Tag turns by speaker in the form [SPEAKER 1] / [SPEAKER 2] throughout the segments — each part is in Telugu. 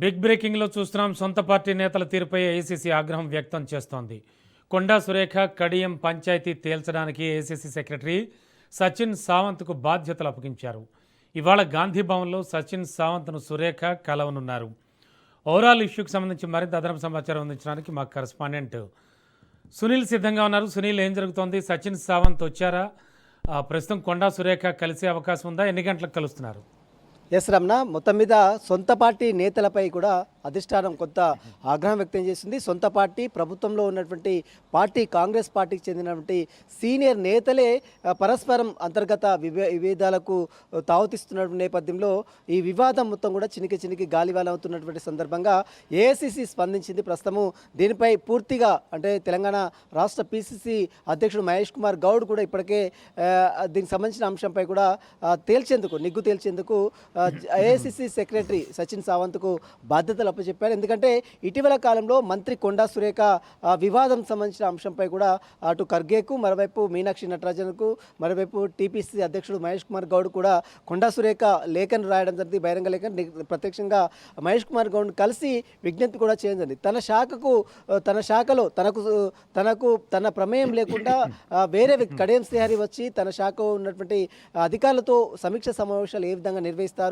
[SPEAKER 1] బిగ్ బ్రేకింగ్లో చూస్తున్నాం. సొంత పార్టీ నేతల తీరుపై ఏఐసీసీ ఆగ్రహం వ్యక్తం చేస్తోంది. కొండా సురేఖ కడియం పంచాయతీ తేల్చడానికి ఏఐసీసీ సెక్రటరీ సచిన్ సావంత్కు బాధ్యతలు అప్పగించారు. ఇవాళ గాంధీ భవన్లో సచిన్ సావంత్ను సురేఖ కలవనున్నారు. ఓవరాల్ ఇష్యూకి సంబంధించి మరింత అదనపు సమాచారం అందించడానికి మా కరెస్పాండెంట్ సునీల్ సిద్ధంగా ఉన్నారు. సునీల్, ఏం జరుగుతోంది? సచిన్ సావంత్ వచ్చారా? ప్రస్తుతం కొండా సురేఖ కలిసే అవకాశం ఉందా? ఎన్ని గంటలకు కలుస్తున్నారు?
[SPEAKER 2] ఎస్ రమణ, మొత్తం మీద సొంత పార్టీ నేతలపై కూడా అధిష్టానం కొంత ఆగ్రహం వ్యక్తం చేసింది. సొంత పార్టీ ప్రభుత్వంలో ఉన్నటువంటి పార్టీ కాంగ్రెస్ పార్టీకి చెందినటువంటి సీనియర్ నేతలే పరస్పరం అంతర్గత విభేదాలకు తావుతిస్తున్న నేపథ్యంలో ఈ వివాదం మొత్తం కూడా చినికి గాలివాన అవుతున్నటువంటి సందర్భంగా ఏఐసీసీ స్పందించింది. ప్రస్తుతము దీనిపై పూర్తిగా అంటే తెలంగాణ రాష్ట్ర పిసిసి అధ్యక్షుడు మహేష్ కుమార్ గౌడ్ కూడా ఇప్పటికే దీనికి సంబంధించిన అంశంపై కూడా నిగ్గు తేల్చేందుకు ఏఐసీసీ సెక్రటరీ సచిన్ సావంత్కు బాధ్యతలు అప్పచెప్పారు. ఎందుకంటే ఇటీవల కాలంలో మంత్రి కొండా సురేఖ వివాదం సంబంధించిన అంశంపై కూడా అటు ఖర్గేకు, మరోవైపు మీనాక్షి నటరాజన్కు, మరోవైపు టీపీసీ అధ్యక్షుడు మహేష్ కుమార్ గౌడ్ కూడా కొండా సురేఖ లేఖను రాయడం జరిగింది. బహిరంగ లేఖను ప్రత్యక్షంగా మహేష్ కుమార్ గౌడ్ కలిసి విజ్ఞప్తి కూడా చేయడం జరిగింది. తన శాఖలో తన ప్రమేయం లేకుండా వేరే వ్యక్తి కడియం శ్రీహరి వచ్చి తన శాఖలో ఉన్నటువంటి అధికారులతో సమీక్ష సమావేశాలు ఏ విధంగా నిర్వహిస్తారు,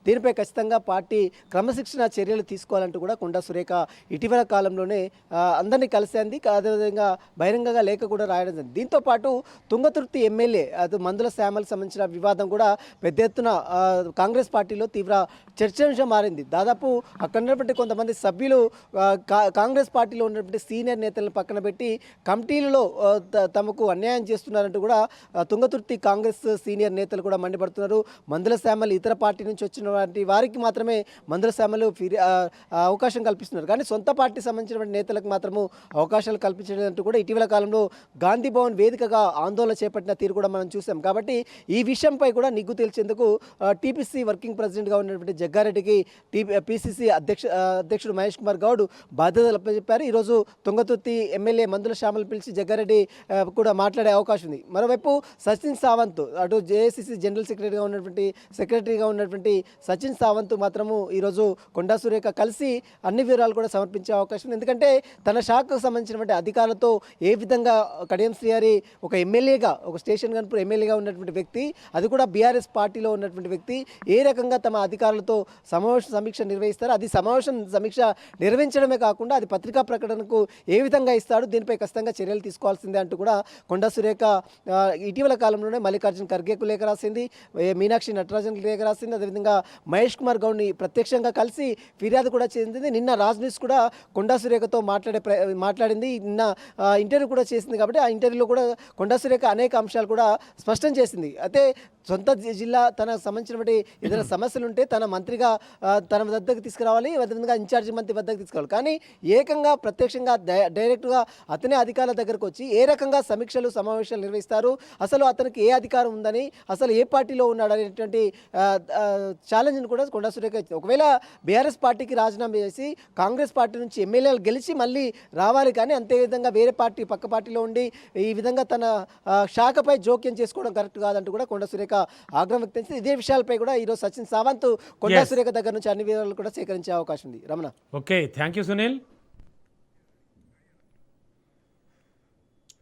[SPEAKER 2] దీనిపై ఖచ్చితంగా పార్టీ క్రమశిక్షణ చర్యలు తీసుకోవాలంటూ కూడా కొండా సురేఖ ఇటీవల కాలంలోనే అందరినీ కలిసింది. అదేవిధంగా బహిరంగంగా లేఖ కూడా రాయడం జరిగింది. దీంతో పాటు తుంగతుర్తి ఎమ్మెల్యే అది మందుల శ్యామలకు సంబంధించిన వివాదం కూడా పెద్ద ఎత్తున కాంగ్రెస్ పార్టీలో తీవ్ర చర్చాంశం మారింది. దాదాపు అక్కడ ఉన్నటువంటి కొంతమంది సభ్యులు కాంగ్రెస్ పార్టీలో ఉన్నటువంటి సీనియర్ నేతలను పక్కన పెట్టి కమిటీలలో తమకు అన్యాయం చేస్తున్నారంటూ కూడా తుంగతుర్తి కాంగ్రెస్ సీనియర్ నేతలు కూడా మండిపడుతున్నారు. మందుల శ్యామలు ఇతర పార్టీ నుంచి వచ్చిన వారికి మాత్రమే మందుల శ్యామలు అవకాశం కల్పిస్తున్నారు, కానీ సొంత పార్టీ సంబంధించిన నేతలకు మాత్రము అవకాశాలు కల్పించడంటూ కూడా ఇటీవల కాలంలో గాంధీ భవన్ వేదికగా ఆందోళన చేపట్టిన తీరు కూడా మనం చూసాం. కాబట్టి ఈ విషయంపై కూడా నిగ్గు తేల్చేందుకు టీపీసీ వర్కింగ్ ప్రెసిడెంట్గా ఉన్నటువంటి జగ్గారెడ్డికి పిసిసి అధ్యక్షుడు మహేష్ కుమార్ గౌడ్ బాధ్యతలు అప్పచెప్పారు. ఈరోజు తుంగతుర్తి ఎమ్మెల్యే మందుల శ్యామలు పిలిచి జగ్గారెడ్డి కూడా మాట్లాడే అవకాశం ఉంది. మరోవైపు సచిన్ సావంత్ అటు జేఏసీసీ జనరల్ సెక్రటరీగా ఉన్నటువంటి సచిన్ సావంత్ మాత్రము ఈరోజు కొండా సురేఖ కలిసి అన్ని వివరాలు కూడా సమర్పించే అవకాశం ఉంది. ఎందుకంటే తన శాఖకు సంబంధించినటువంటి అధికారులతో ఏ విధంగా కడియం శ్రీహరి ఒక ఎమ్మెల్యేగా, ఒక స్టేషన్ గన్పూర్ ఎమ్మెల్యేగా ఉన్నటువంటి వ్యక్తి, అది కూడా బీఆర్ఎస్ పార్టీలో ఉన్నటువంటి వ్యక్తి, ఏ రకంగా తమ అధికారులతో సమీక్ష నిర్వహిస్తారు, అది సమీక్ష నిర్వహించడమే కాకుండా అది పత్రికా ప్రకటనకు ఏ విధంగా ఇస్తాడు, దీనిపై ఖచ్చితంగా చర్యలు తీసుకోవాల్సిందే అంటూ కూడా కొండా సురేఖ ఇటీవల కాలంలోనే మల్లికార్జున ఖర్గేకు లేఖ రాసింది, మీనాక్షి నటరాజన్ లేఖ రాసింది, అదేవిధంగా మహేష్ కుమార్ గౌడ్ని ప్రత్యక్షంగా కలిసి ఫిర్యాదు కూడా చేసింది. నిన్న రాజ్ న్యూస్ కూడా కొండా సురేఖతో మాట్లాడింది, నిన్న ఇంటర్వ్యూ కూడా చేసింది. కాబట్టి ఆ ఇంటర్వ్యూలో కూడా కొండా సురేఖ అనేక అంశాలు కూడా స్పష్టం చేసింది. అయితే సొంత జిల్లా తనకు సంబంధించినటువంటి ఏదైనా సమస్యలు ఉంటే తన మంత్రిగా తన వద్దకు తీసుకురావాలి, అదేవిధంగా ఇన్ఛార్జి మంత్రి వద్దకు తీసుకురావాలి, కానీ ఏకంగా ప్రత్యక్షంగా డైరెక్ట్గా అతనే అధికారుల దగ్గరకు వచ్చి ఏ రకంగా సమావేశాలు నిర్వహిస్తారు, అసలు అతనికి ఏ అధికారం ఉందని, అసలు ఏ పార్టీలో ఉన్నాడు అనేటువంటి ఛాలెంజ్ను కూడా కొండా సురేఖ ఇచ్చింది. ఒకవేళ బీఆర్ఎస్ పార్టీకి రాజీనామా చేసి కాంగ్రెస్ పార్టీ నుంచి ఎమ్మెల్యేలు గెలిచి మళ్ళీ రావాలి, కానీ అంతేవిధంగా వేరే పార్టీ పక్క పార్టీలో ఉండి ఈ విధంగా తన శాఖపై జోక్యం చేసుకోవడం కరెక్ట్ కాదంటూ కూడా కొండా సురేఖ ఆగ్రహం వ్యక్తం చేసింది. ఇదే విషయాలపై కూడా ఈరోజు సచిన్ సావంత్ కొండా సురేఖ దగ్గర నుంచి అన్ని వివరాలు కూడా సేకరించే అవకాశం ఉంది. Ramana,
[SPEAKER 1] okay, thank you Sunil.